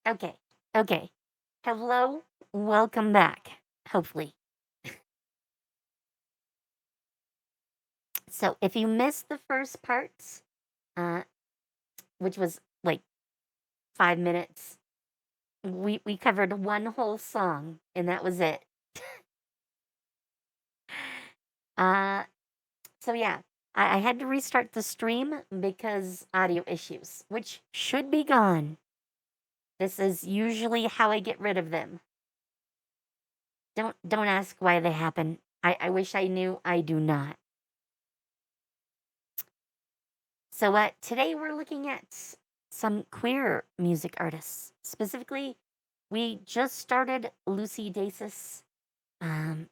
Okay. Okay. Hello. Welcome back. Hopefully. So, if you missed the first parts, uh, which was like 5 minutes, we covered one whole song, and that was it. Uh, so yeah, I had to restart the stream because audio issues, which should be gone. This is usually how I get rid of them. Don't ask why they happen. I wish I knew. I do not. So today we're looking at some queer music artists. Specifically, we just started Lucy Dacus. Um,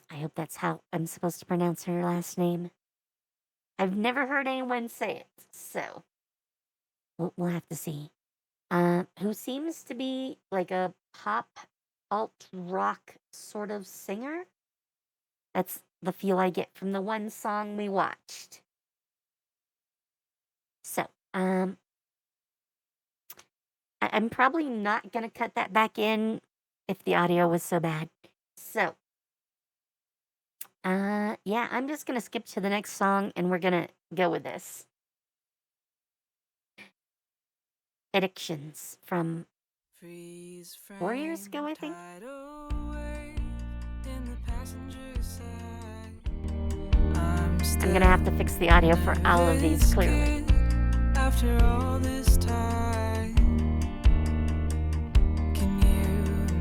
I hope that's how I'm supposed to pronounce her last name. I've never heard anyone say it, so we'll have to see. Who seems to be like a pop alt rock sort of singer? That's the feel I get from the one song we watched. So, I'm probably not gonna cut that back in if the audio was so bad. So, yeah, I'm just gonna skip to the next song and we're gonna go with this. Addictions from 4 years ago, I think. I'm gonna have to fix the audio for all of these clearly. After all this time, can you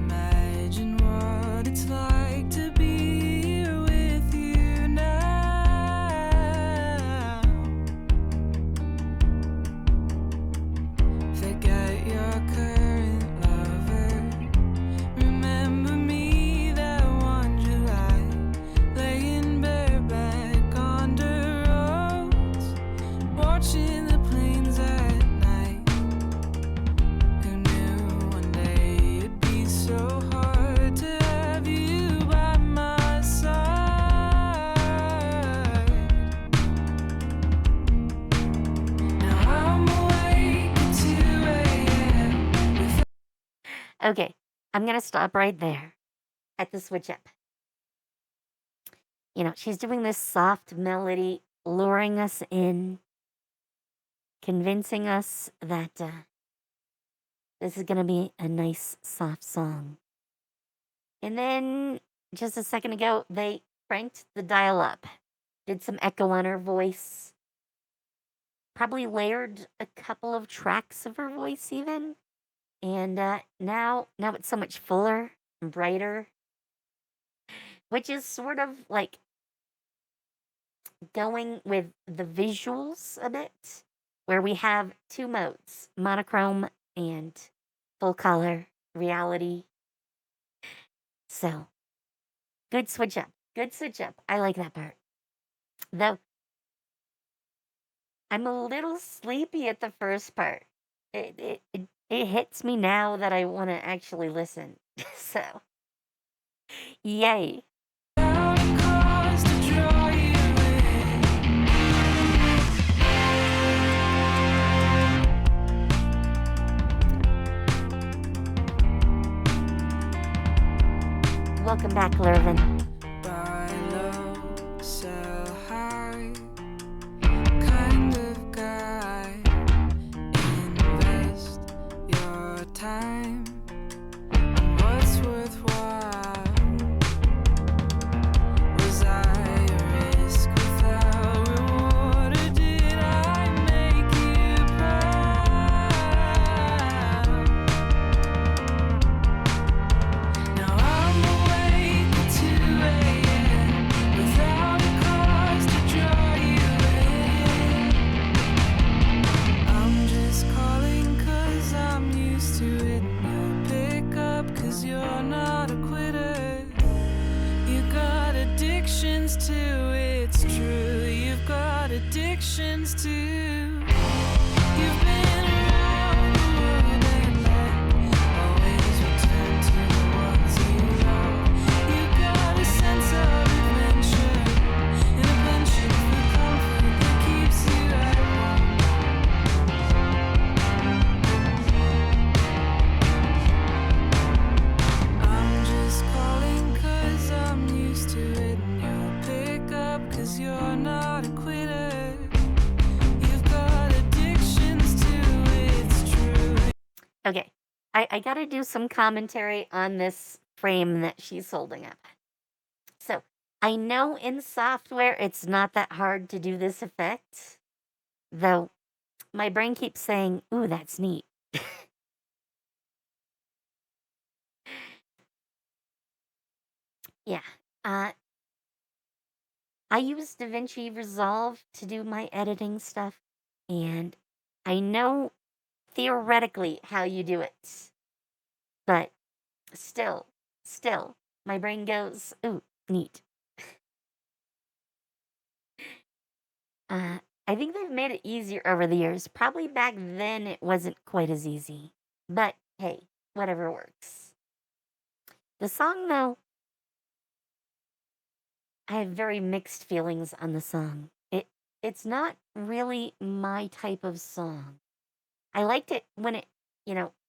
imagine what it's like to be here with you now? Forget your current lover. Remember me that one July, laying bareback on the roads, watching the planes at night. Who knew one day it'd be so hard to have you by my side? Now I'm awake at 2 a.m. Okay, I'm gonna stop right there at the switch up. You know, she's doing this soft melody, luring us in, convincing us that this is gonna be a nice, soft song. And then, just a second ago, they cranked the dial up, did some echo on her voice, probably layered a couple of tracks of her voice even. And now it's so much fuller and brighter, which is sort of like going with the visuals a bit, where we have two modes, monochrome and full color reality. So, good switch up. Good switch up. I like that part. Though, I'm a little sleepy at the first part. It hits me now that I want to actually listen. So, yay. Welcome back, Lervin. Buy low, sell high, kind of guy. Invest your time on what's worthwhile. Was I a risk without reward, or did I make you proud? Now I'm awake at 2 a.m. without a cause to draw you in. I'm just calling 'cause I'm used to it. You'll pick up 'cause you're not a quitter. You got addictions too, it's true. You've got addictions too. You've been around the world and back, always return to the ones you love. You got a sense of adventure and a penchant for comfort that keeps you at home. Okay, I gotta do some commentary on this frame that she's holding up. So, I know in software it's not that hard to do this effect, though my brain keeps saying, ooh, that's neat. Yeah. I use DaVinci Resolve to do my editing stuff, and I know theoretically how you do it, but still, my brain goes, ooh, neat. I think they've made it easier over the years. Probably back then it wasn't quite as easy, but hey, whatever works. The song, though, I have very mixed feelings on the song. It's not really my type of song. I liked it when it,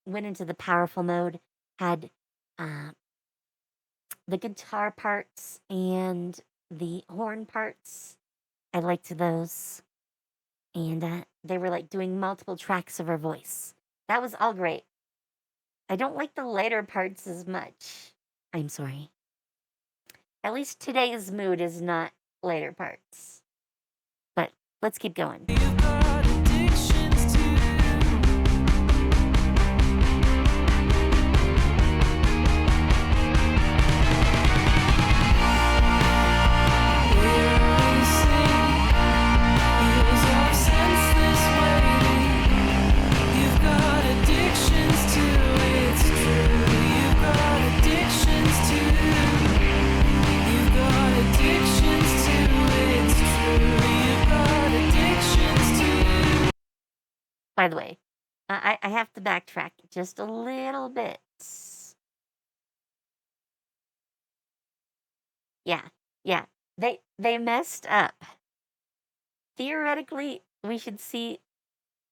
went into the powerful mode, had uh, the guitar parts and the horn parts. I liked those. And they were like doing multiple tracks of her voice. That was all great. I don't like the later parts as much. I'm sorry. At least today's mood is not later parts. But let's keep going. By the way, I have to backtrack just a little bit. Yeah. They messed up. Theoretically, we should see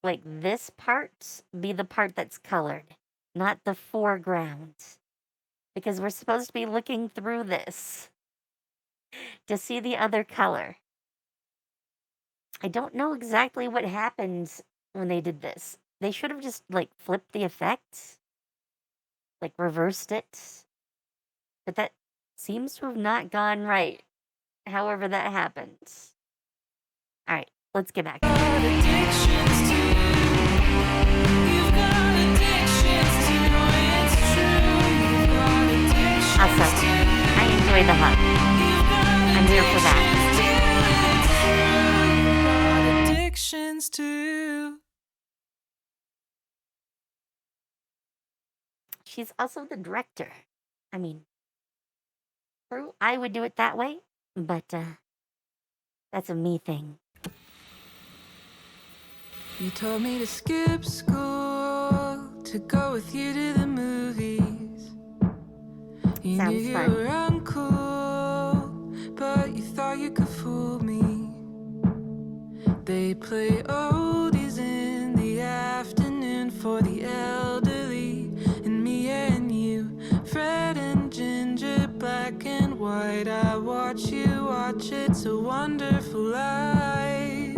like this part be the part that's colored, not the foreground. Because we're supposed to be looking through this to see the other color. I don't know exactly what happened when they did this. They should have just like flipped the effect, like reversed it. But that seems to have not gone right, however that happened. All right, let's get back. Awesome. I enjoy the hug. I'm here for that. She's also the director. I mean, true, I would do it that way, but that's a me thing. You told me to skip school to go with you to the movies. You Sounds knew you fun. were uncool, but you thought you could fool me. They play oldies in the afternoon for the elderly, and me and you, Fred and Ginger, black and white. I watch you watch, it's a wonderful life.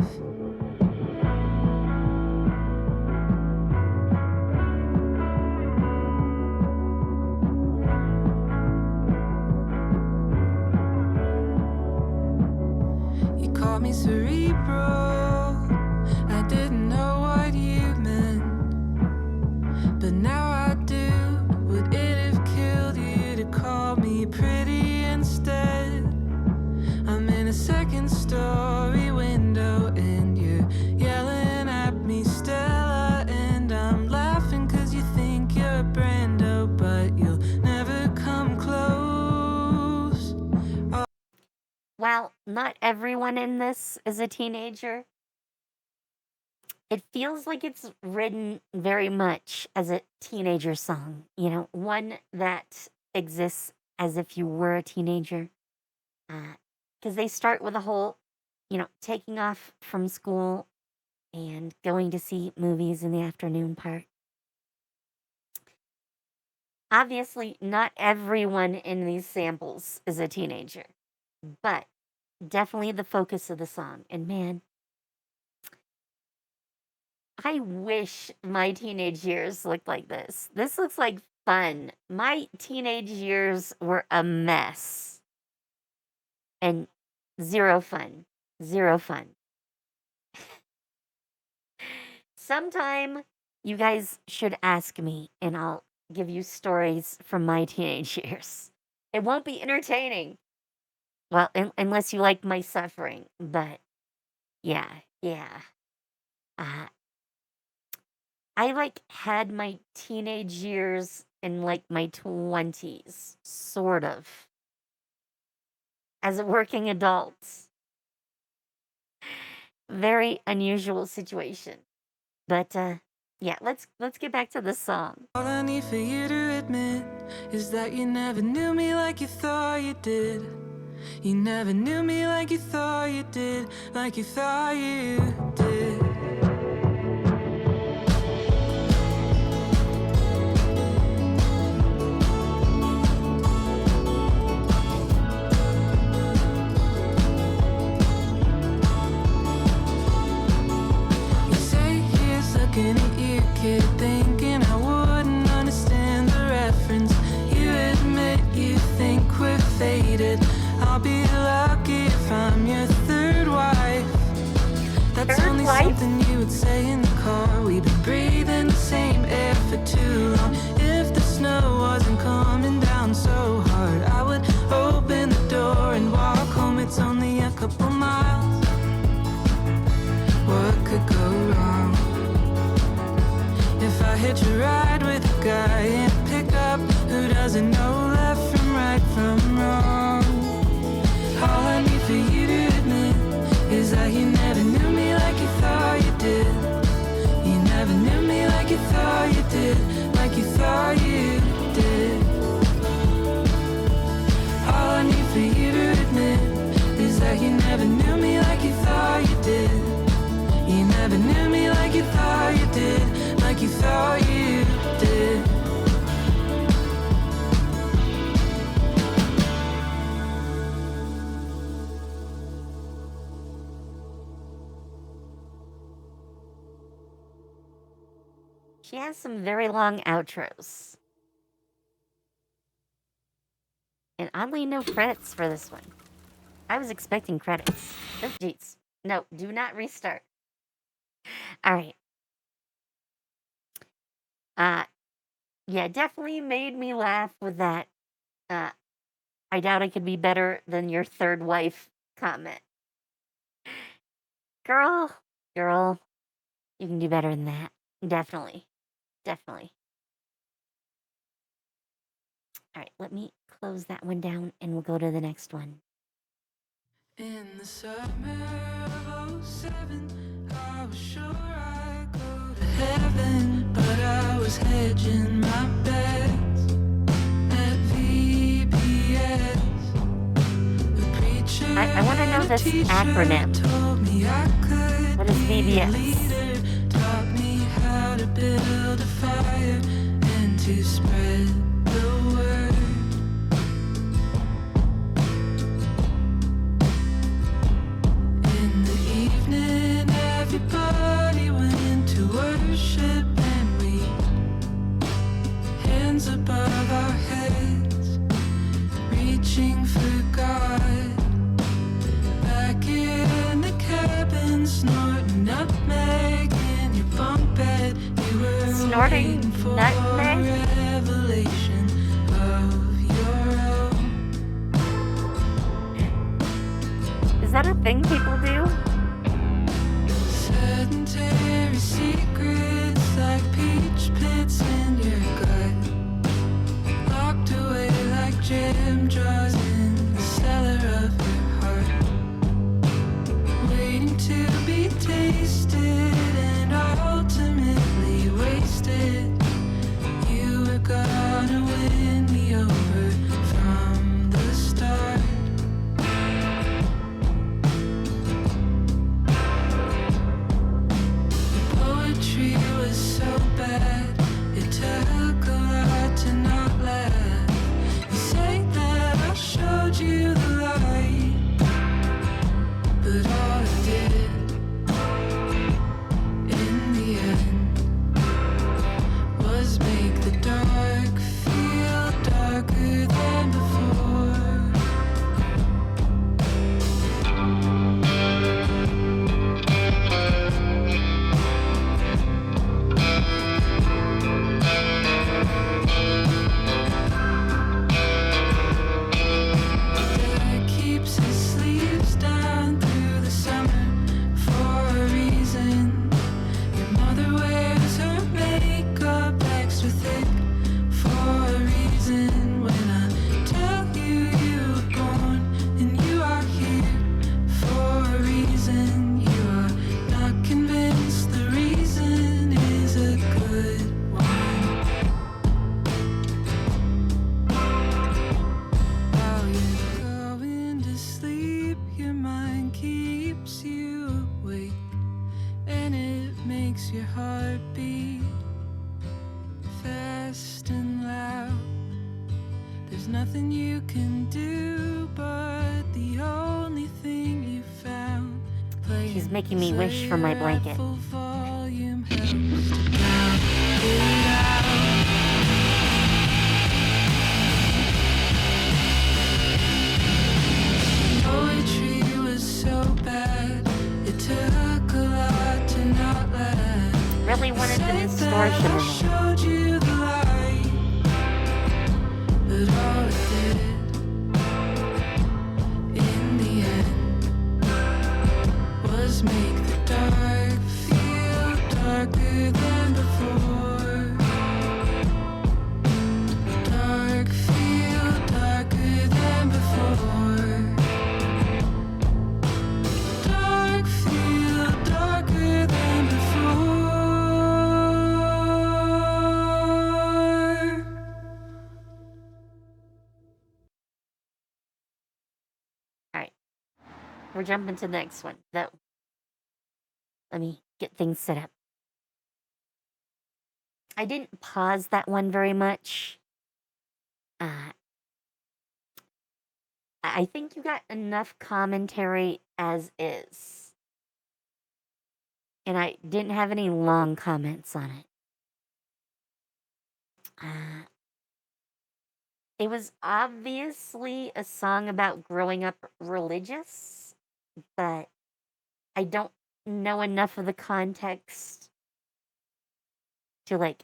You call me cerebral, I didn't know what you meant, but now I do. Would it have killed you to call me pretty instead? I'm in a second story window and you're yelling at me, Stella, and I'm laughing cause you think you're Brando, but you'll never come close. While not everyone in this is a teenager, it feels like it's written very much as a teenager song, one that exists as if you were a teenager. Because they start with a whole, taking off from school and going to see movies in the afternoon part. Obviously, not everyone in these samples is a teenager, but definitely the focus of the song. And man, I wish my teenage years looked like this. This looks like fun. My teenage years were a mess. And zero fun. Zero fun. Sometime you guys should ask me and I'll give you stories from my teenage years. It won't be entertaining. Well, unless you like my suffering. But yeah. Uh, I like had my teenage years in like my 20s, sort of, as a working adult. Very unusual situation. But yeah, let's get back to the song. All I need for you to admit is that you never knew me like you thought you did. You never knew me like you thought you did, like you thought you did. You say here's looking at you, kid, thinking I wouldn't understand the reference. You admit you think we're faded. I'll be lucky if I'm your third wife. That's Third only wife? something you would say in the car. We've been breathing the same air for too long. If the snow wasn't coming down so hard, I would open the door and walk home. It's only a couple miles. What could go wrong? If I hitch a ride with a guy in a pickup who doesn't know left from right from wrong. All I need for you to admit is that you never knew me like you thought you did. You never knew me like you thought you did, like you thought you did. All I need for you to admit is that you never knew me like you thought you did. You never knew me like you thought you did, like you thought you did. She has some very long outros. And oddly, no credits for this one. I was expecting credits. Oh, jeez. No, do not restart. All right. Yeah, definitely made me laugh with that. I doubt I could be better than your third wife comment. Girl, you can do better than that. Definitely. All right, let me close that one down and we'll go to the next one. In the summer of 07, I was sure I'd go to heaven, but I was hedging my bets at VPS. The preacher I want to know this acronym. told me I could What is be a VBS? leader, taught me how to build a fire and to spread the word. In the evening, everybody went to worship, and we, hands above our heads, reaching for God. Back in the cabin, snorting nutmeg in your bunk bed, you were Snorting waiting for nutmeg? a revelation of your own. Is that a thing people do? Sedentary secrets like peach pits in your gut, locked away like jam jars in the cellar of your heart, waiting to be tasted and ultimately wasted. You were gonna win me over from the start. making me wish for my blanket. Poetry was so bad, it took a lot to not laugh. Really wanted the distortion in it. Showed you the light, but all it did in the end was make the dark feel darker than before. Dark feel darker than before. Dark feel darker than before. Alright. We're jumping to the next one. Let me get things set up. I didn't pause that one very much. I think you got enough commentary as is. And I didn't have any long comments on it. It was obviously a song about growing up religious, but I don't know enough of the context to, like,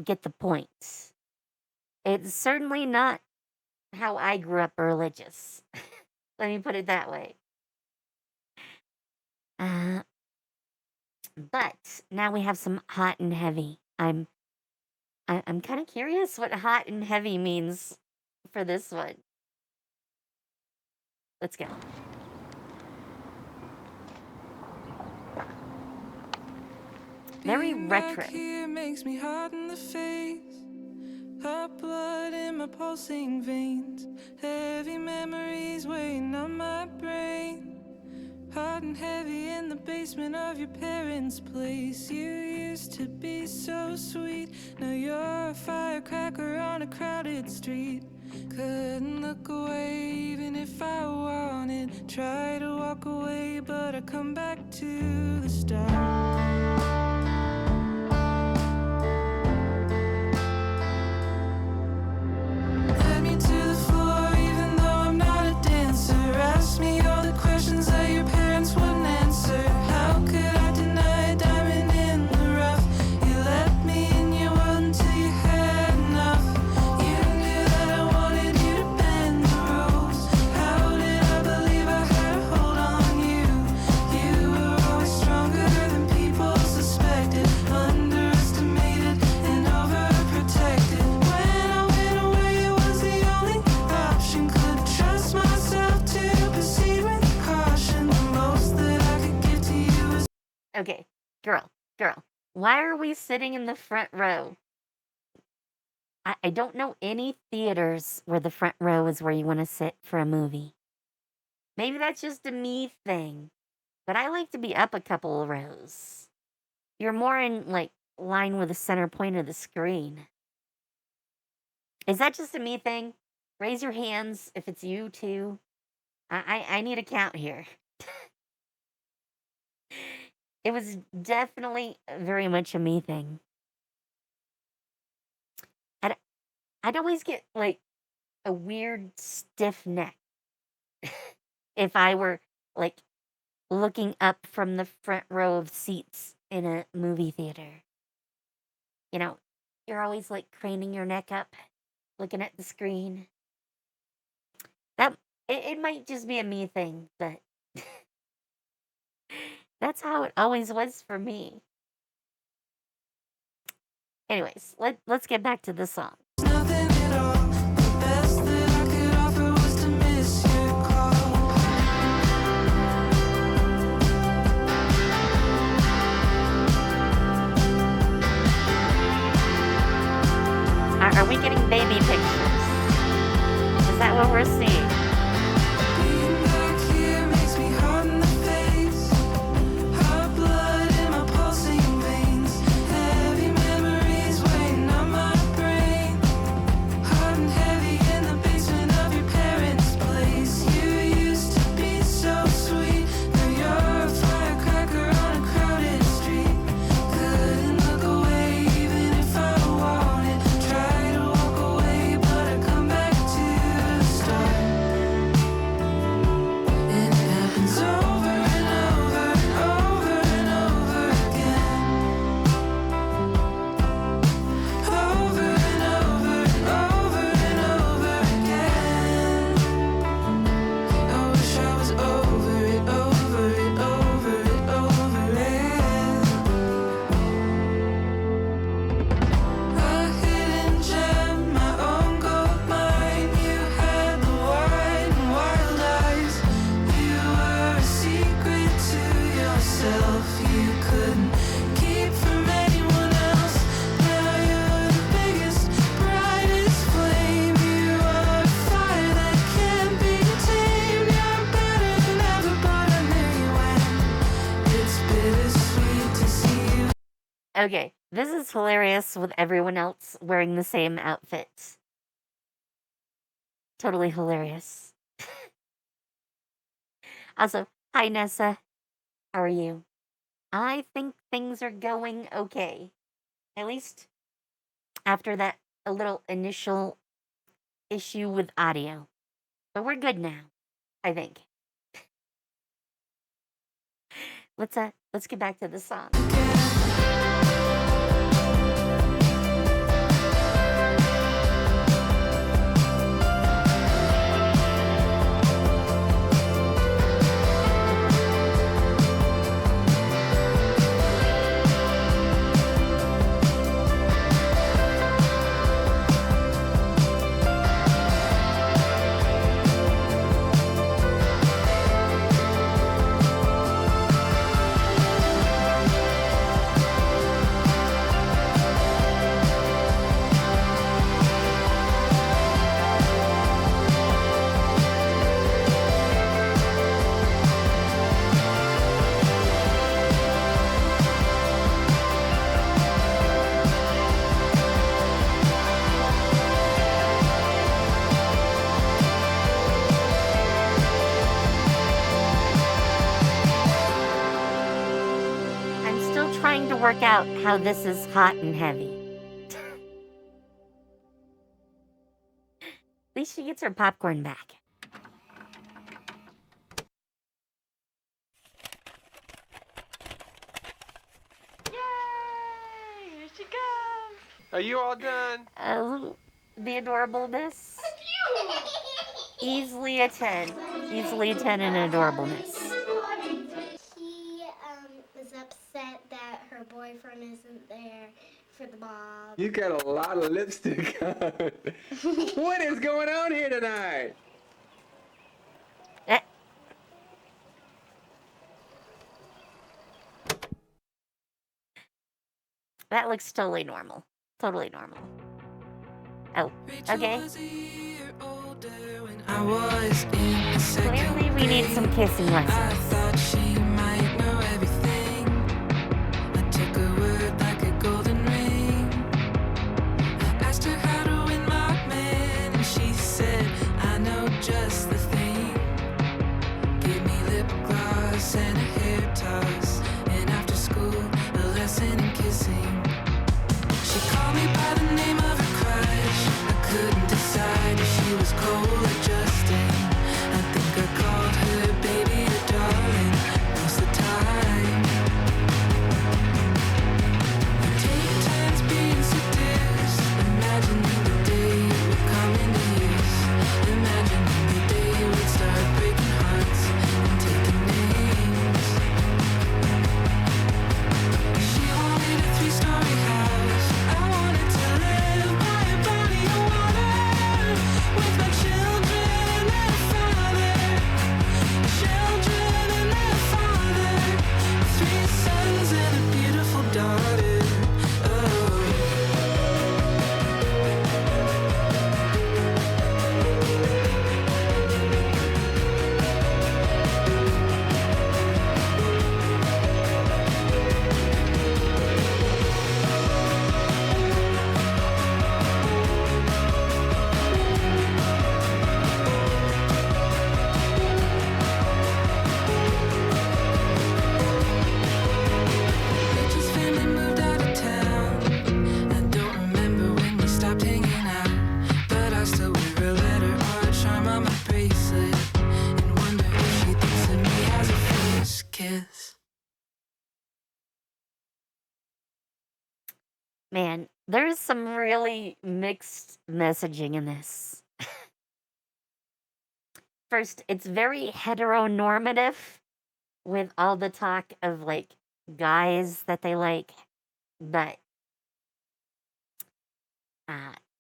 get the point. It's certainly not how I grew up religious. Let me put it that way. But now we have some hot and heavy. I'm kind of curious what hot and heavy means for this one. Let's go. Very retro. Here makes me hot in the face. Hot blood in my pulsing veins. Heavy memories weighing on my brain. Hot and heavy in the basement of your parents' place. You used to be so sweet. Now you're a firecracker on a crowded street. Couldn't look away even if I wanted. Try to walk away, but I come back to the start. Led me to the floor even though I'm not a dancer. Asked me all the questions that your parents wouldn't answer. How could I deny a diamond in the rough? You let me in your world until you had enough. You knew that I wanted you to bend the rules. How did I believe I had a hold on you? You were always stronger than people suspected. Underestimated and overprotected. When I went away, it was the only option. Couldn't trust myself to proceed with caution. The most that I could give to you was Okay, girl, why are we sitting in the front row? I don't know any theaters where the front row is where you want to sit for a movie. Maybe that's just a me thing, but I like to be up a couple of rows. You're more in, like, line with the center point of the screen. Is that just a me thing? Raise your hands if it's you too. I need a count here. It was definitely very much a me thing. I'd always get, like, a weird stiff neck if I were, like, looking up from the front row of seats in a movie theater. You know, you're always, like, craning your neck up, looking at the screen. It might just be a me thing, but that's how it always was for me. Anyways, let's get back to the song. nothing at all. The best that I could offer was to miss your call. Are we getting baby pictures? Is that what we're seeing? Being back here makes me hot in the face. Hot blood in my pulsing veins. Heavy memories weighing on my brain. Hot and heavy in the basement of your parents' place. You used to be so sweet. Now you're Okay, this is hilarious with everyone else wearing the same outfit. Totally hilarious. Also, hi Nessa. How are you? I think things are going okay. At least after that a little initial issue with audio. But we're good now, I think. Let's get back to the song. I'm still trying to work out how this is hot and heavy. At least she gets her popcorn back. Yay! Here she comes. Are you all done? The adorableness. Easily a 10. Easily a 10 in adorableness. She was upset that her boyfriend isn't there for the ball. You got a lot of lipstick on. What is going on here tonight? That looks totally normal. Totally normal. Oh, okay. Clearly we need some kissing lessons. And a hair toss, and after school, a lesson in kissing. She called me by the name of her crush. I couldn't decide if she was cold or Justin. I think I called her baby or darling most of the time. We take turns being seduced, imagining the day would come into use, imagining the day we'd start breaking hearts and taking names. She wanted a 3-story house. I wanted to live by a body of water with my children and their father. Children and their father. 3 sons and a beautiful daughter. Oh. Rachel's family moved out of town. I don't remember when we stopped hanging out, but I still wear a letter or a charm on my bracelet and wonder if she thinks of me as a first kiss. Man, there's some really mixed messaging in this. First, it's very heteronormative with all the talk of like guys that they like, but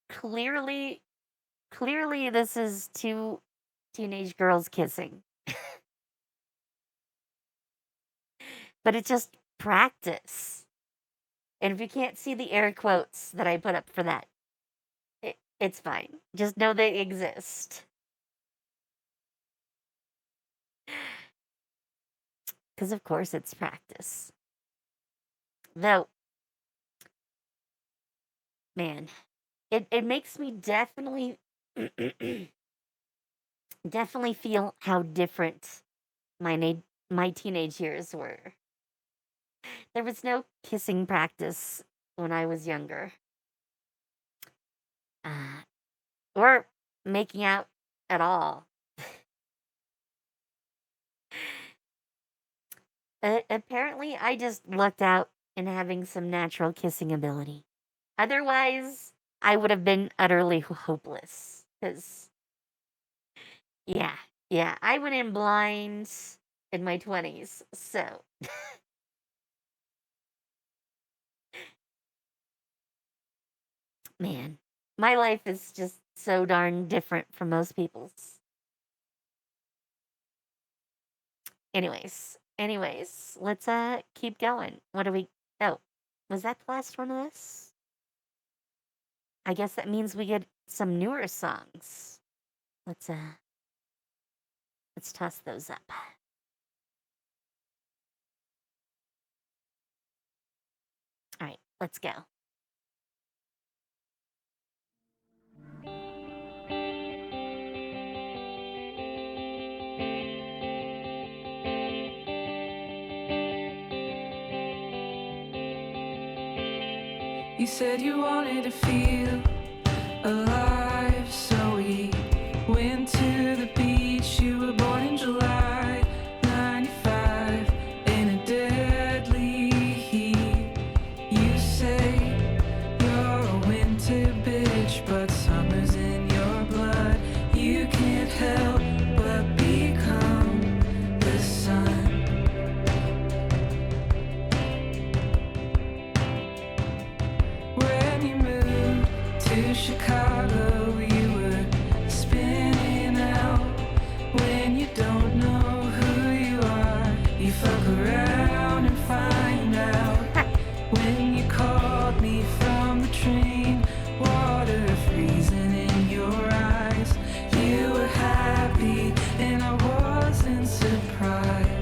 clearly this is 2 teenage girls kissing. But it's just practice. And if you can't see the air quotes that I put up for that, it's fine. Just know they exist. Because, of course, it's practice. Though, man, it makes me definitely definitely feel how different my teenage years were. There was no kissing practice when I was younger, or making out at all. Apparently, I just lucked out in having some natural kissing ability. Otherwise, I would have been utterly hopeless. Because, yeah, yeah, I went in blind in my 20s. So, man, my life is just so darn different from most people's. Anyways, let's keep going. What do we? Oh, was that the last one of this? I guess that means we get some newer songs. Let's toss those up. All right, let's go. You said you wanted to feel alive, so we went to the beach. You were born in July 95 in a deadly heat. You say you're a winter bitch, but summer's in your blood. You can't help but become the sun. When you moved to Chicago, you were spinning out. When you don't know who you are, you fuck around and find out. When you called me from the train, water freezing in your eyes, you were happy and I wasn't surprised.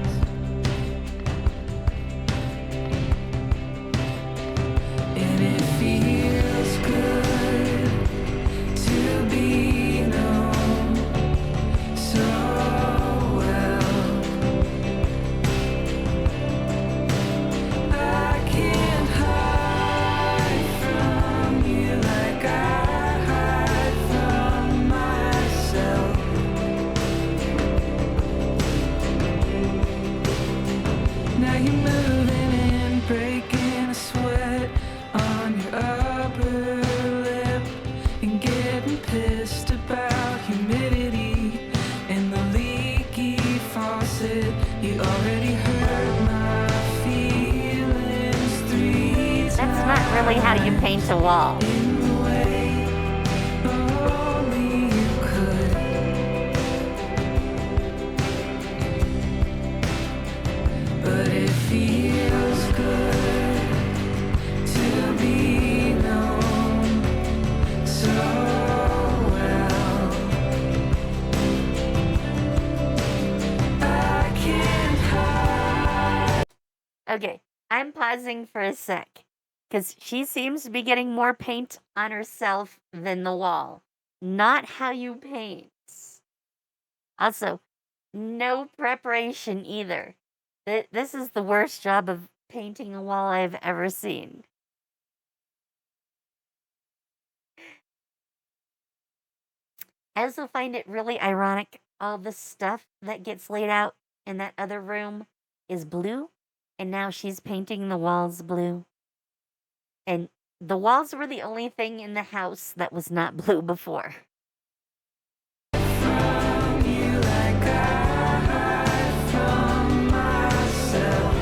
And it feels good to be known so well. I can't hide from you like I hide from myself. Now you're moving and breaking a sweat on your upper lip and getting pissed about humidity and the leaky faucet. You already hurt my feelings 3 times. That's not really how you paint a wall. In the way only you could. But it feels good to be known so well. I can't hide. Okay, I'm pausing for a sec. Because she seems to be getting more paint on herself than the wall. Not how you paint. Also, no preparation either. This is the worst job of painting a wall I've ever seen. I also find it really ironic all the stuff that gets laid out in that other room is blue, and now she's painting the walls blue. And the walls were the only thing in the house that was not blue before. From you like I hide from myself.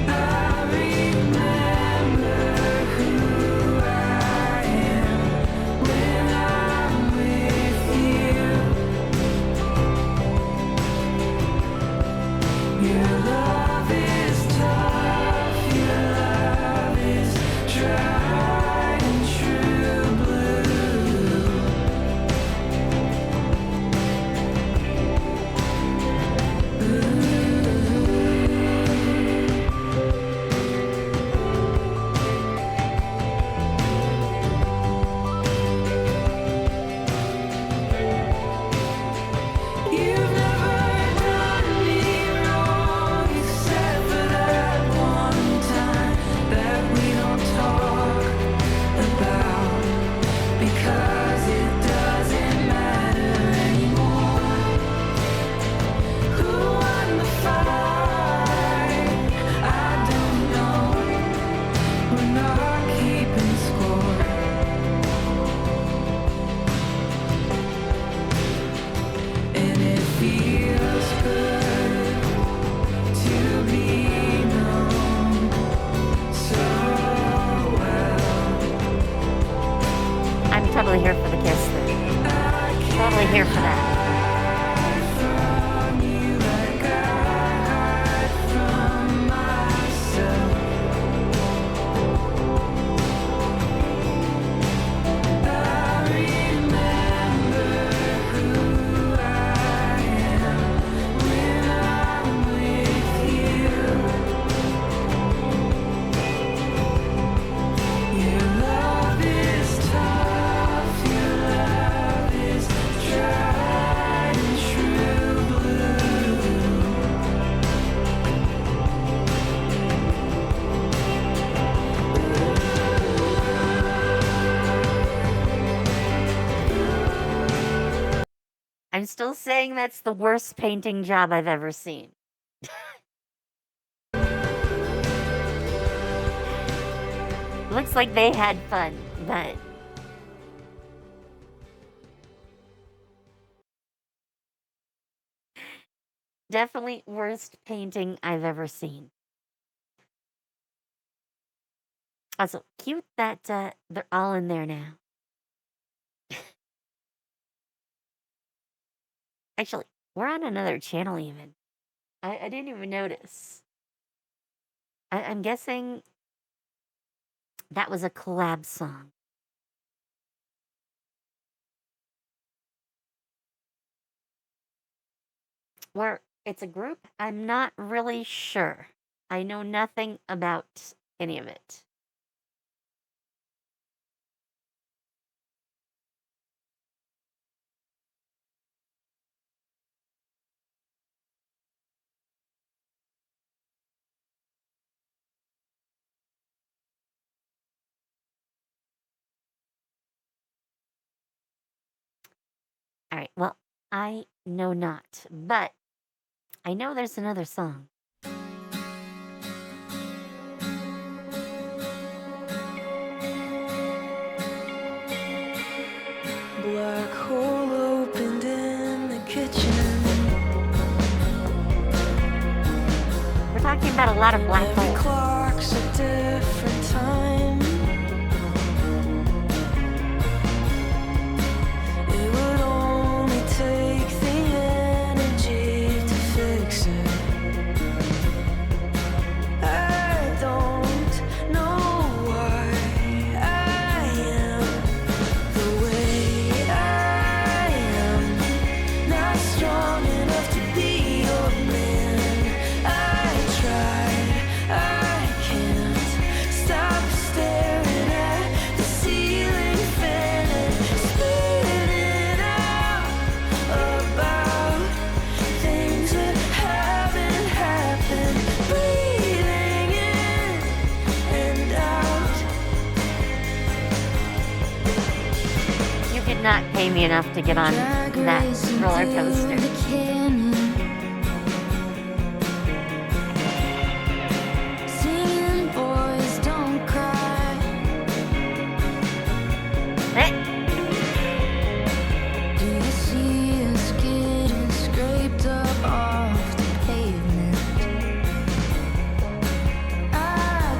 I remember who I am when I'm with you. Your love is tough, your love is dry. totally here for the kiss then. Totally here for that. I'm still saying that's the worst painting job I've ever seen. Looks like they had fun, but definitely worst painting I've ever seen. Also, cute that they're all in there now. Actually, we're on another channel even. I didn't even notice. I'm guessing that was a collab song. Or it's a group? I'm not really sure. I know nothing about any of it. All right, well, I know not, but I know there's another song. Black hole opened in the kitchen. We're talking about a lot of black Every holes. clock's a different time. It would only take the energy to fix it. I don't know why I am the way I am. Not strong enough to be your man. I tried, I can't stop staring at the ceiling fan and spinning out about things that haven't happened. Breathing in and out. You could not pay me enough to get on that roller coaster. Singing boys don't cry. Eh, Do you see us getting scraped up off the pavement? I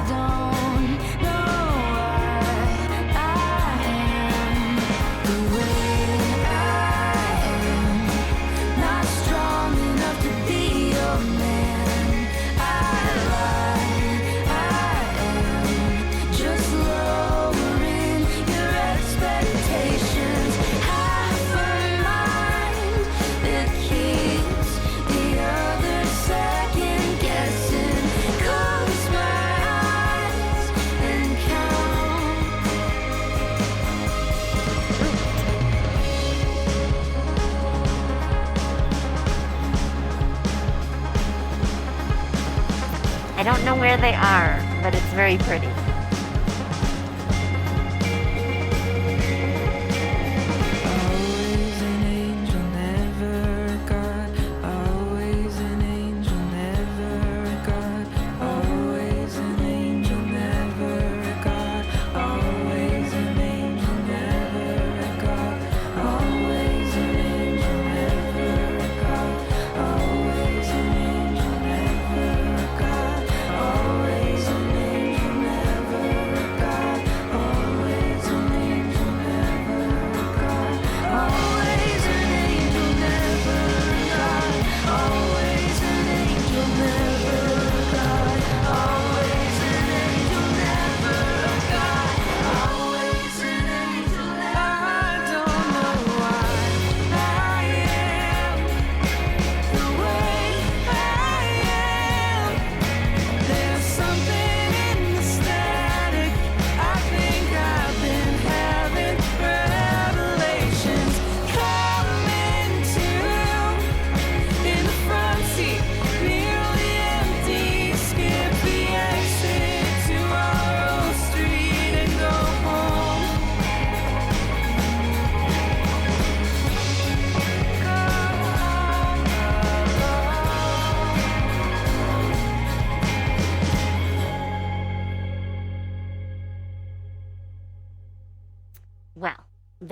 don't know why I am the way I am. Not strong enough to be your man. I lie, I am just lowering your expectations. Half a mind that keeps the other second guessing. Close my eyes and count. I don't know where they are, but it's very pretty. Always an angel, never God. Always an angel, never God. Always an angel, never God. Always an angel, never God. Always an angel, never God. Always an angel, never God. Always an angel, never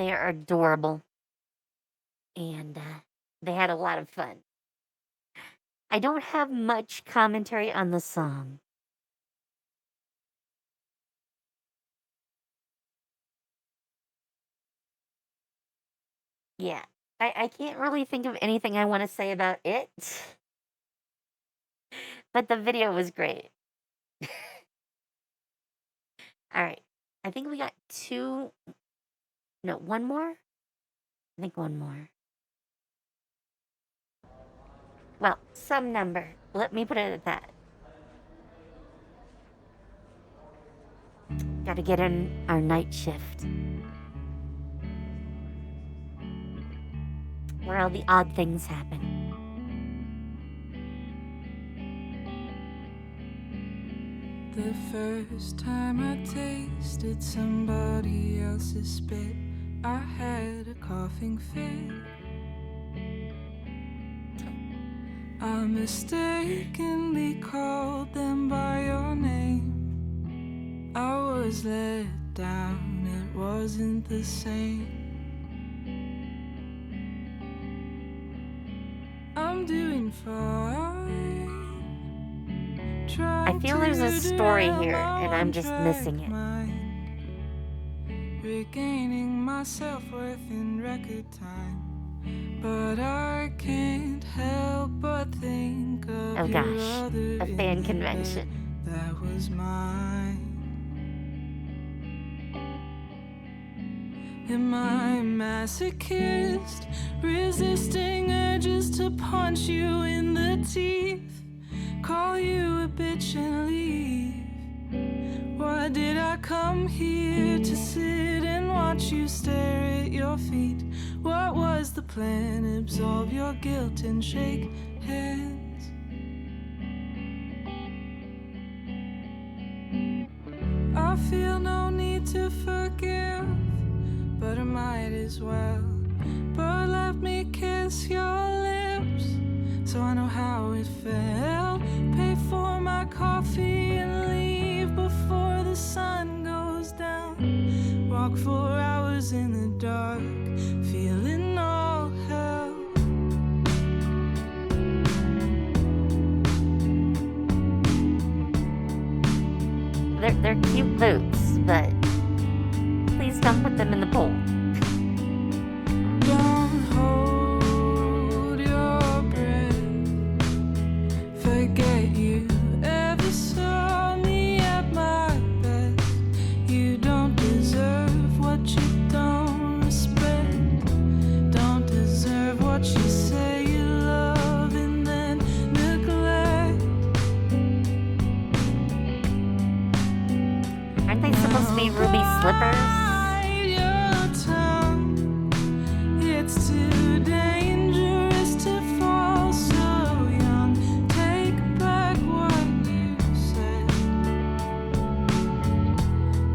They are adorable. And they had a lot of fun. I don't have much commentary on the song. Yeah, I can't really think of anything I want to say about it. But the video was great. All right. I think we got one more? I think one more. Well, some number. Let me put it at that. Gotta get in our night shift. Where all the odd things happen. The first time I tasted somebody else's spit, I had a coughing fit. I mistakenly called them by your name. I was let down, it wasn't the same. I'm doing fine. I feel there's a story here, and I'm just missing it. Regaining my self-worth in record time, but I can't help but think of Oh your gosh, other a fan in the convention. bed that was mine. Am I a masochist, resisting urges to punch you in the teeth? Call you a bitch and leave. Why did I come here to sit and watch you stare at your feet? What was the plan? Absolve your guilt and shake hands. I feel no need to forgive, but I might as well. But let me kiss your lips, so I know how it felt. Pay for my coffee and leave before the sun goes down. Walk 4 hours in the dark, feeling all hell. They're cute boots, but please don't put them in the pool. Don't hold your breath. Forget you ever saw me at my best. You don't deserve what you don't respect. Don't deserve what you say you love and then neglect. Aren't they supposed to be ruby slippers? Your tongue. It's too dangerous to fall so young. Take back what you said.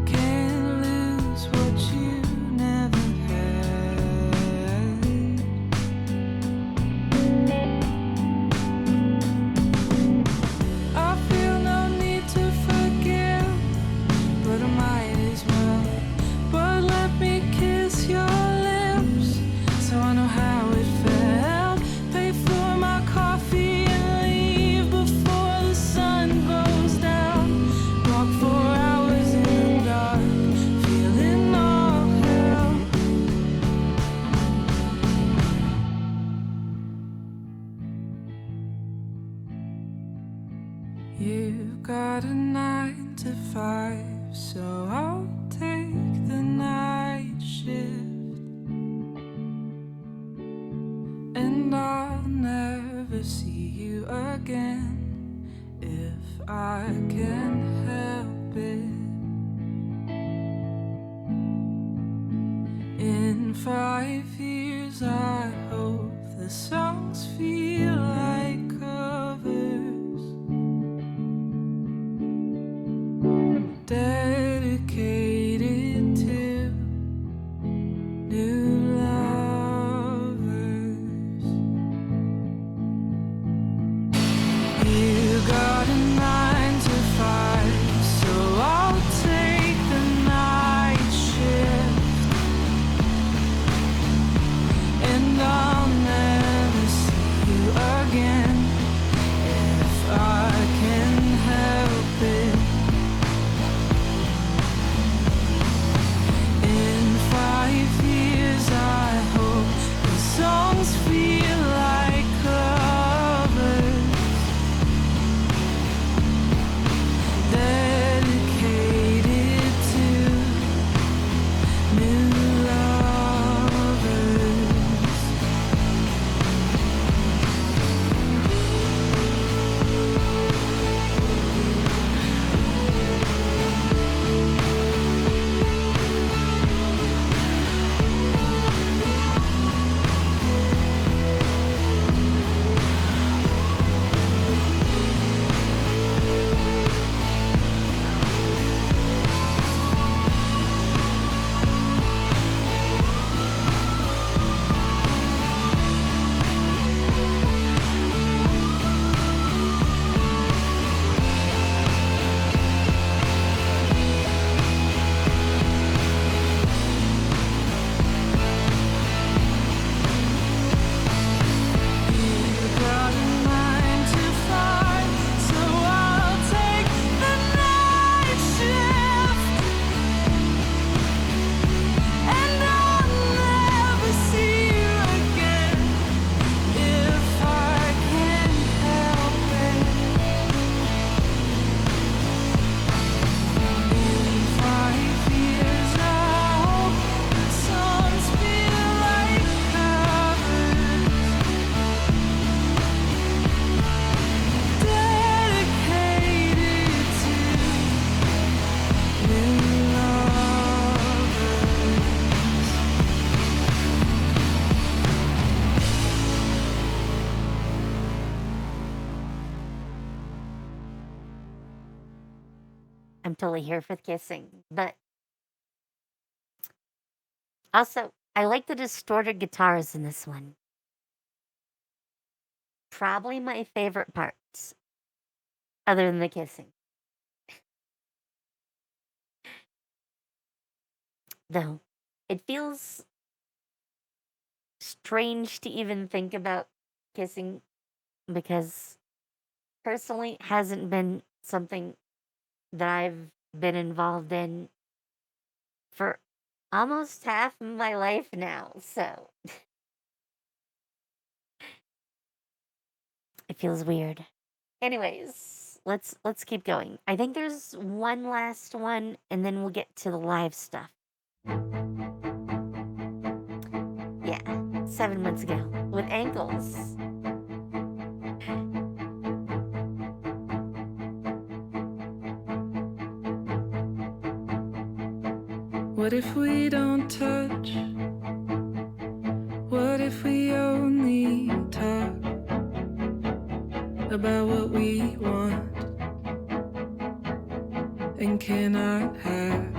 Can't lose what you never had. I feel no need to forgive, but I might as well. But let me kiss your lips, so I know how it felt. Pay for my coffee and leave before the sun goes down. Walk 4 hours in the dark, feeling all hell. You've got a 9 to 5, so I'll take the night shift. And I'll never see you again if I can help it. In 5 years I hope the songs feel like covers, dedicated to new lovers. You got a 9 to 5, so I'll take the night shift. again if I can help it. In 5 years, I hope the songs feel like clovers, dedicated to new lovers. I'm totally here for the kissing. But also, I like the distorted guitars in this one. Probably my favorite parts, other than the kissing. Though, it feels strange to even think about kissing because personally it hasn't been something that I've been involved in for almost half of my life now. So it feels weird. Anyways, let's keep going. I think there's one last one and then we'll get to the live stuff. Yeah, 7 months ago with ankles. What if we don't touch? What if we only talk about what we want and cannot have?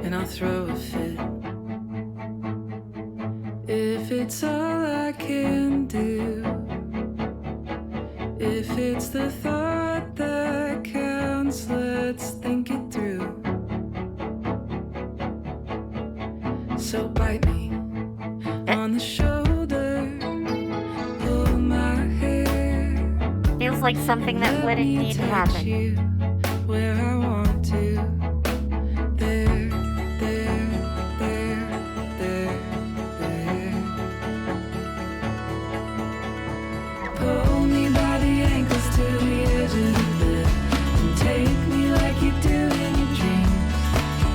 And I'll throw a fit if it's all I can do. If it's the thought that counts, let's think it through. So bite me on the shoulder, pull my hair. Feels like something that would indeed happen. You where I want to. There, there, there, there, there. Pull me by the ankles to the edge of the bed and take me like you do in your dreams.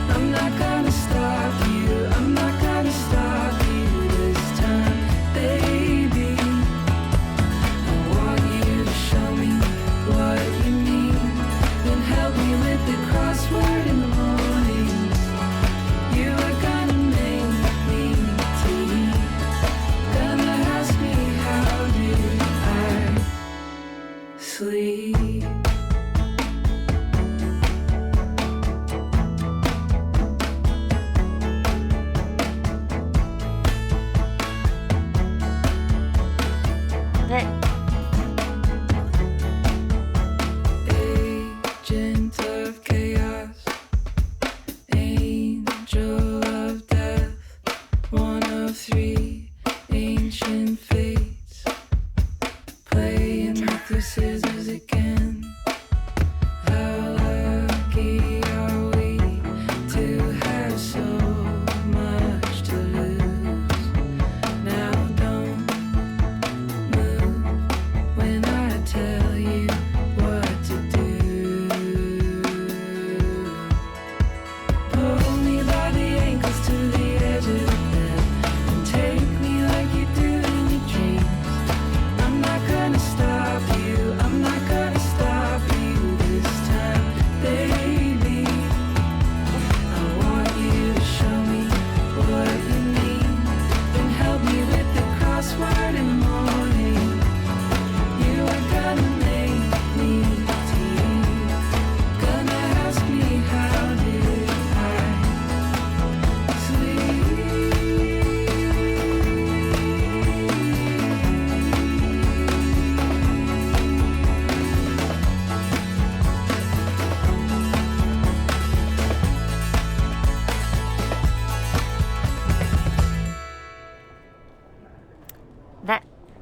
I'm not gonna stop you. I'm not gonna stop you this time, baby. I want you to show me what you mean.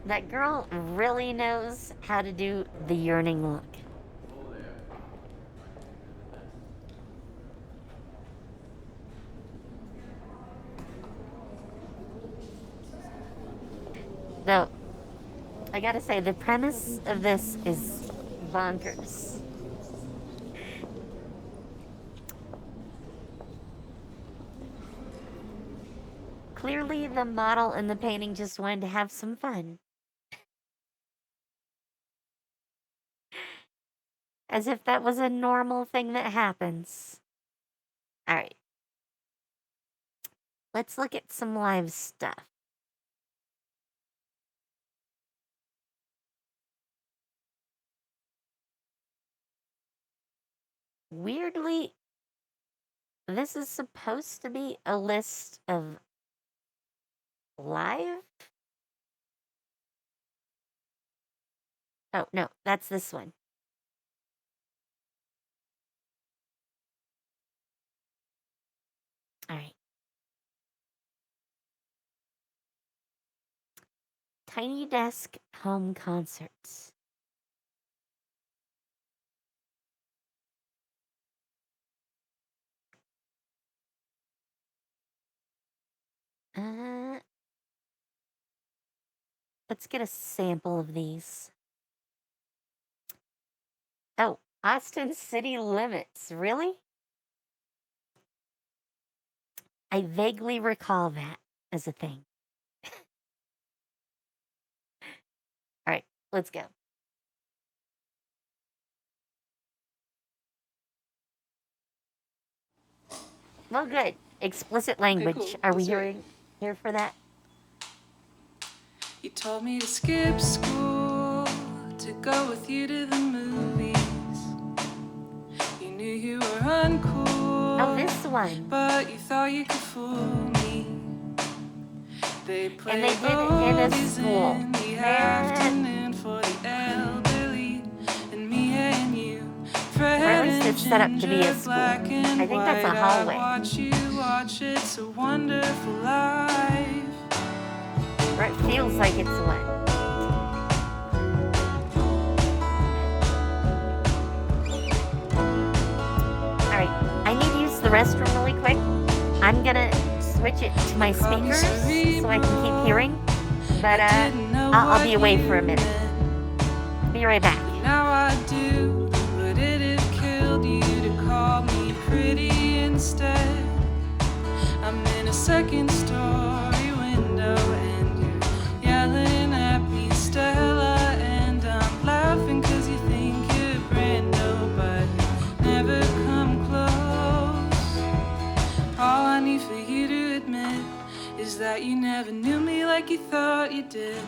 That girl really knows how to do the yearning look. Though, I gotta say, the premise of this is bonkers. Clearly, the model in the painting just wanted to have some fun. As if that was a normal thing that happens. Alright. Let's look at some live stuff. Weirdly, this is supposed to be a list of live? Oh, no, that's this one. Alright. Tiny Desk Home Concerts. Let's get a sample of these. Oh, Austin City Limits. Really? I vaguely recall that as a thing. Alright, let's go. Well, good. Explicit language. cool. Are we Let's hear it. here for that? You told me to skip school to go with you to the movies. You knew you were uncool. Oh, this one. But you thought you could fool me. They And played they did it in a oldies school. in the Man. afternoon for the elderly, and me and you. Or at least it's set up to be a school. I think that's a hallway. Watch you watch, it's a wonderful life. Or it feels like it's one. Alright, I need to use the restroom really quick. I'm gonna switch it to my speakers so I can keep hearing. But I'll be away for a minute. Be right back. Now I do. Would it have killed you to call me pretty instead? I'm in a second story window and you're yelling at me, Stella, and I'm laughing cause you think you're brand new, but never come close. All I need for you to admit is that you never knew me like you thought you did.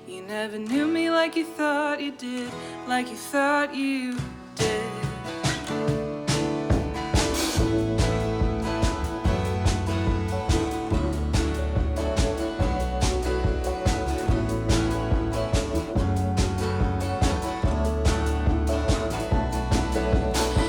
You never knew me like you thought you did, like you thought you did.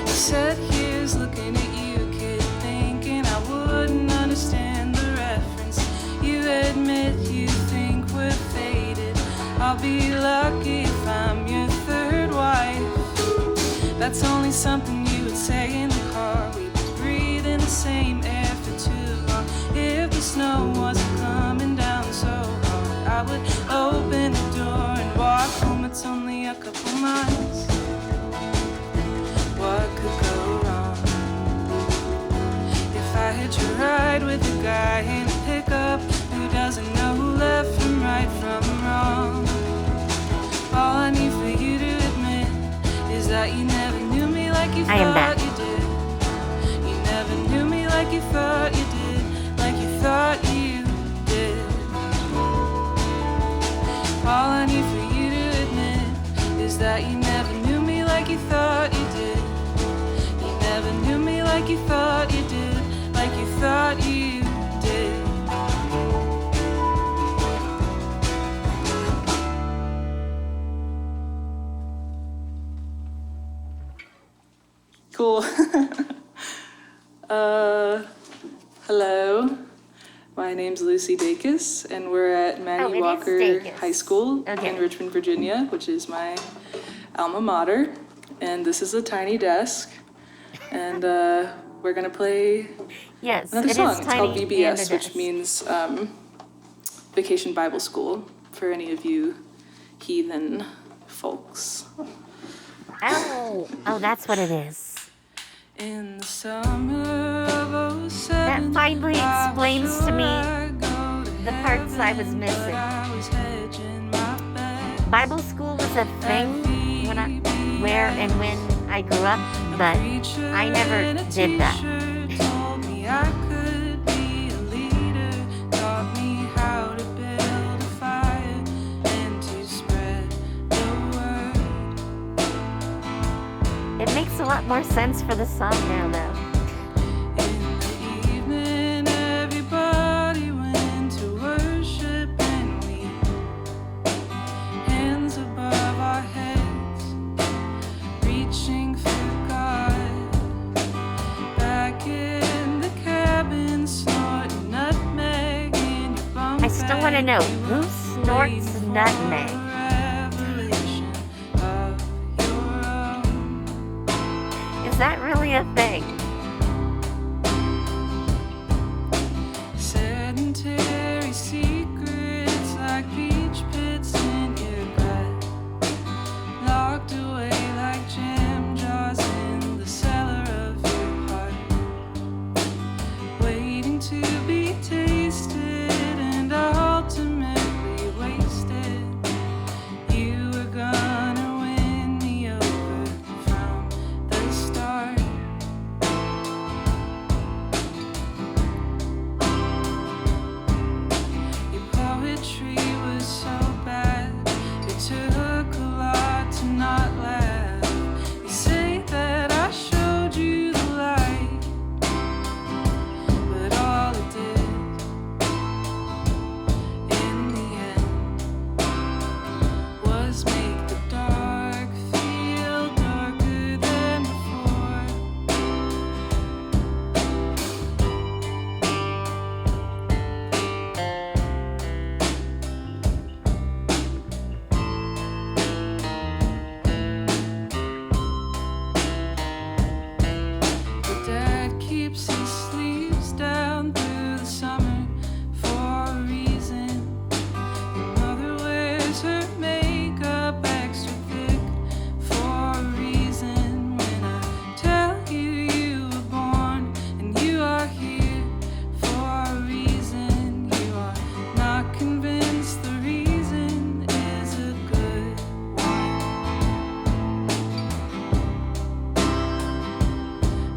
Sat here's looking at you, kid, thinking I wouldn't understand the reference. You admit you think we're faded. I'll be lucky if I'm your third wife. That's only something you would say in the car. We've been breathing the same air for too long. If the snow wasn't coming down so hard, I would open the door and walk home. It's only a couple miles. What could go wrong? If I hitch a ride with a guy in a pickup who doesn't know left from right from wrong. All I need for you to admit is that you never knew me like you thought you did. You never knew me like you thought you did, like you thought you did. All I need for you to admit is that you never knew me like you thought you did. You never knew me like you thought you did, like you thought you did. Cool. Hello. My name's Lucy Dacus, and we're at Oh, Maggie it is Walker Dacus. High School Okay. in Richmond, Virginia, which is my alma mater. And this is a tiny desk, and we're gonna play Yes, another it song. is It's tiny called and a VBS, which desk. means Vacation Bible School for any of you heathen folks. Oh, that's what it is. In the summer of 07, That finally explains to me the parts I was missing. Bible school was a thing where and when I grew up, but I never did that. It makes a lot more sense for the song now, though. In the evening, everybody went to worship, and we hands above our heads, reaching for God. Back in the cabin, snorting nutmeg in your bum I still want to bag, know, we who were snorts waiting for nutmeg? a revelation of your own. Is that really a thing? Sedentary secrets like peach pits in your gut, locked away like jam jars in the cellar of your heart, waiting to be tasted and ultimately wasted. You were gonna win me over from the start. Your poetry was so bad, it took a lot to not laugh. You say that I showed you the light, but all it did in the end was make the dark feel darker than before. Your dad keeps his sleeves down through the summer for a reason. Your mother wears her makeup extra thick for a reason. When I tell you you were born and you are here for a reason, you are not convinced the reason is a good one.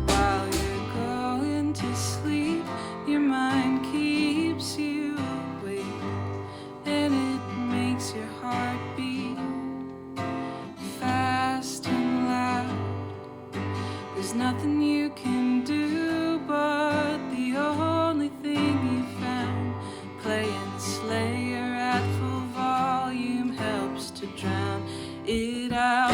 While you're going to sleep, your mind keeps you awake, and it makes your heart beat fast and loud. There's nothing you can do, but the only thing you found, playing Slayer at full volume, helps to drown it out.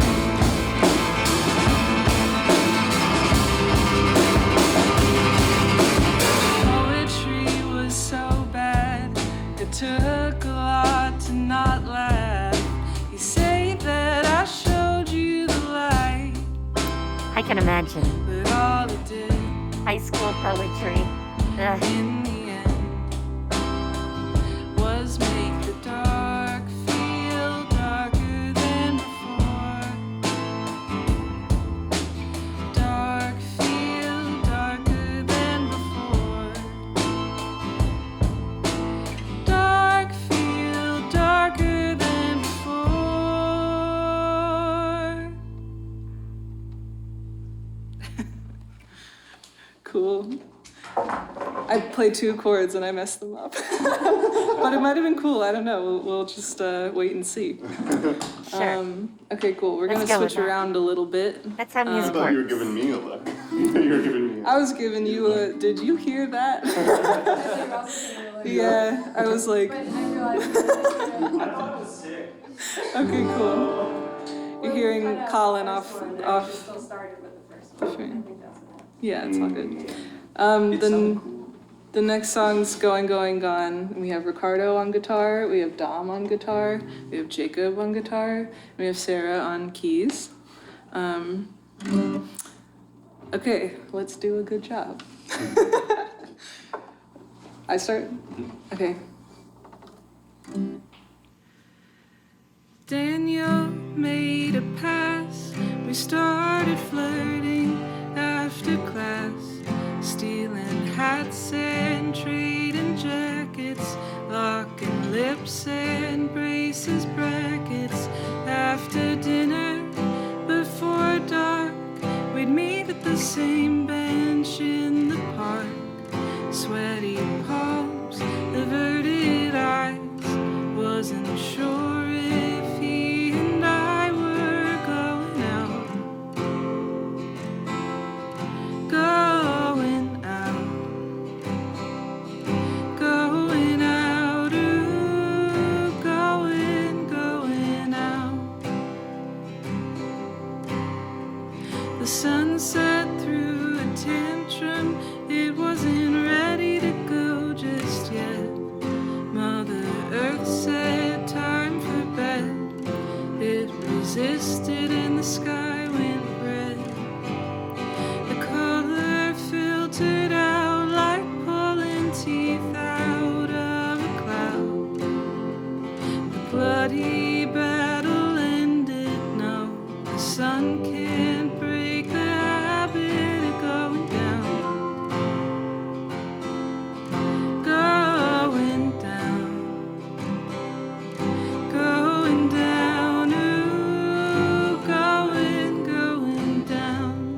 Poetry was so bad, it took a lot to not laugh. You say that I showed you the light, I can imagine. but all it did High school poetry. Ugh. in the end was make the dark feel darker than before. Dark feel darker than before. Dark feel darker than before. Cool. I played 2 chords and I messed them up. But it might have been cool. I don't know. We'll just wait and see. Sure. Okay, cool. We're Let's gonna go with switch that. around a little bit. That's how I music thought you were works. giving me a look. You were giving me a I was giving you a. Did you hear that? Yeah, I was like. I thought it was sick. Okay, cool. You're hearing Colin off. Still started with the first one. the I phone. think that's what Yeah, it's all good. It Then sounded cool. The next song's Going, Going, Gone. We have Ricardo on guitar, we have Dom on guitar, we have Jacob on guitar, and we have Sarah on keys. Okay, let's do a good job. I start? Okay. Daniel made a pass. We started flirting after class, stealing hats and trading jackets, locking lips and braces brackets. After dinner, before dark, we'd meet at the same bench in the park. Sweaty palms, averted eyes, wasn't sure if he and I were going out. Going out. Going out. Ooh, going out. The sunset threw a tantrum. It wasn't ready to go just yet. Mother Earth said time for bed. It resisted and the sky went red. The color filtered out like pulling teeth out of a cloud. The bloody battle ended. No, the sun can't break the habit of going down. Going down. Going down. Ooh, going down.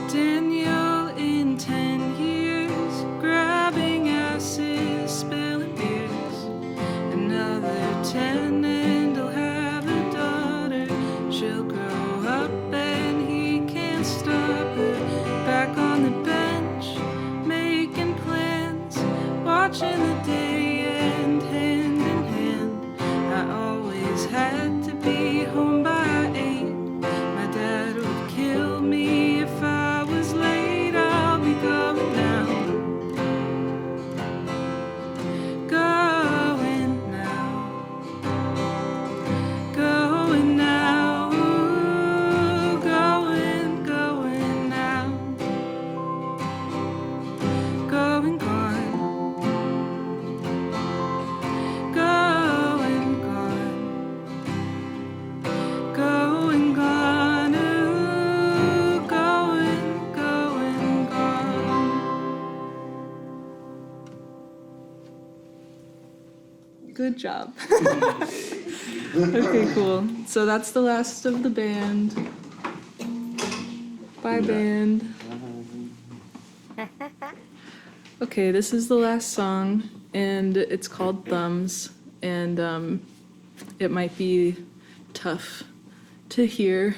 Daniel in 10 years, grabbing asses, spilling beers. Another 10 and he'll have a daughter. She'll grow up and he can't stop her. Back on the bench, making plans, watching the day end hand in hand. I always had to be home by 8. My dad would kill me if I was late. I'll be going now. Going now. Going now. Ooh, going now. Going gone. Going gone. Going gone. Ooh, going gone. Good job. Okay, cool. So that's the last of the band. Bye, band. Okay, this is the last song, and it's called Thumbs, and it might be tough to hear.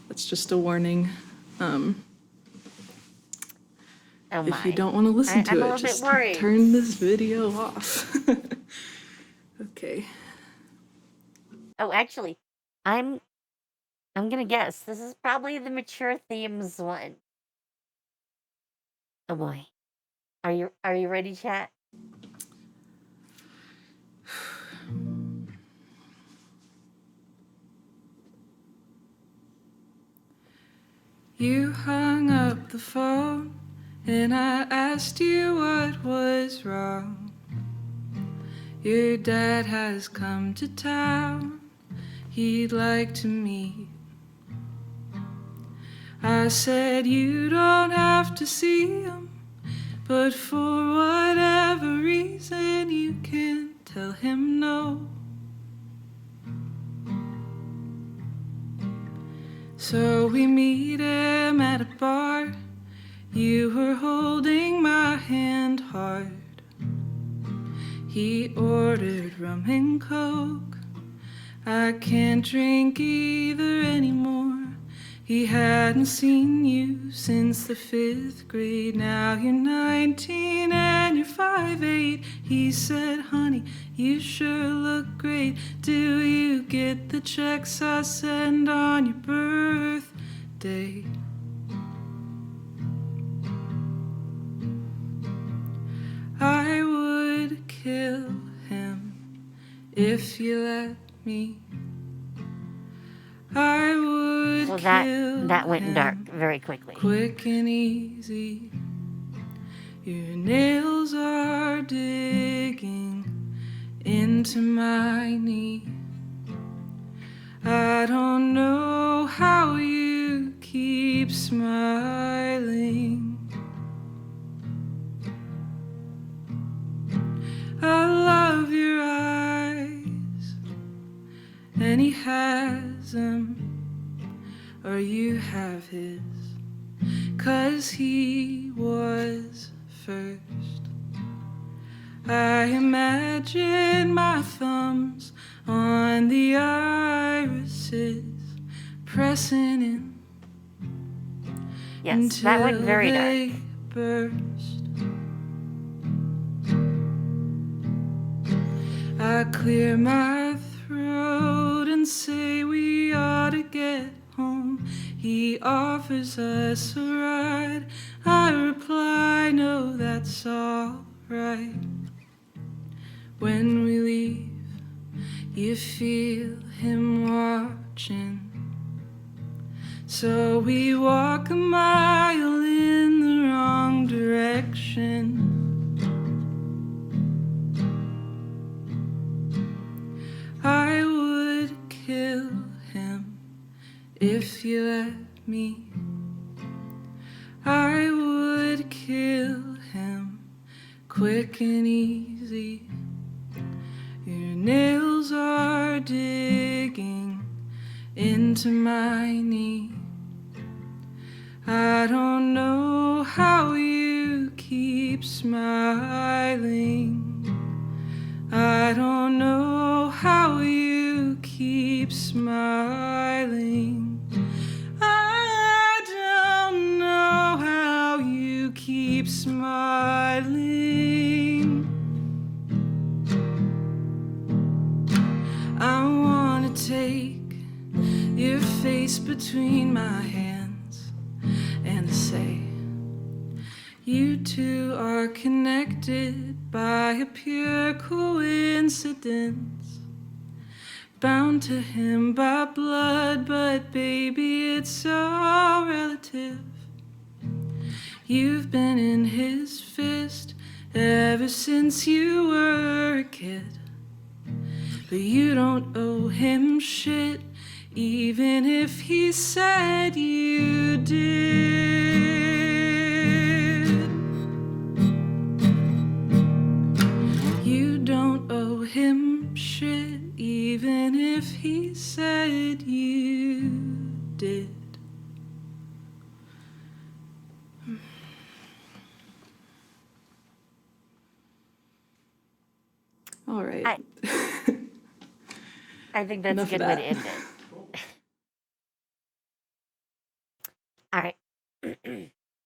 That's just a warning. Oh If my. you don't want to listen I'm to a it, little just bit worried. turn this video off. Okay. Oh, actually, I'm gonna guess. This is probably the mature themes one. Oh boy. Are you ready, chat? You hung up the phone and I asked you what was wrong. Your dad has come to town. He'd like to meet. I said you don't have to see him, but for whatever reason you can tell him no. So we meet him at a bar. You were holding my hand hard. He ordered rum and coke. I can't drink either anymore. He hadn't seen you since the 5th grade. Now you're 19 and you're 5'8". He said, honey, you sure look great. Do you get the checks I send on your birthday? kill him if you let me. I would Well, kill that went dark him very quickly. quick and easy. Your nails are digging into my knee. I don't know how you keep smiling. I love your eyes, and he has them, or you have his, 'cause he was first. I imagine my thumbs on the irises pressing in Yes, that went until very they dark. burst. I clear my throat and say we ought to get home. He offers us a ride. I reply, no, that's all right. When we leave, you feel him watching. So we walk a mile in the wrong direction. I would kill him if you let me. I would kill him quick and easy. Your nails are digging into my knee. I don't know how you keep smiling. I don't know how you keep smiling. I don't know how you keep smiling. I wanna take your face between my hands and say, you two are connected by a pure coincidence, bound to him by blood, but baby, it's all relative. You've been in his fist ever since you were a kid, but you don't owe him shit, even if he said you did. You don't owe him shit, even if he said you did. All right. I think that's Enough a of good way that. to end it. All right.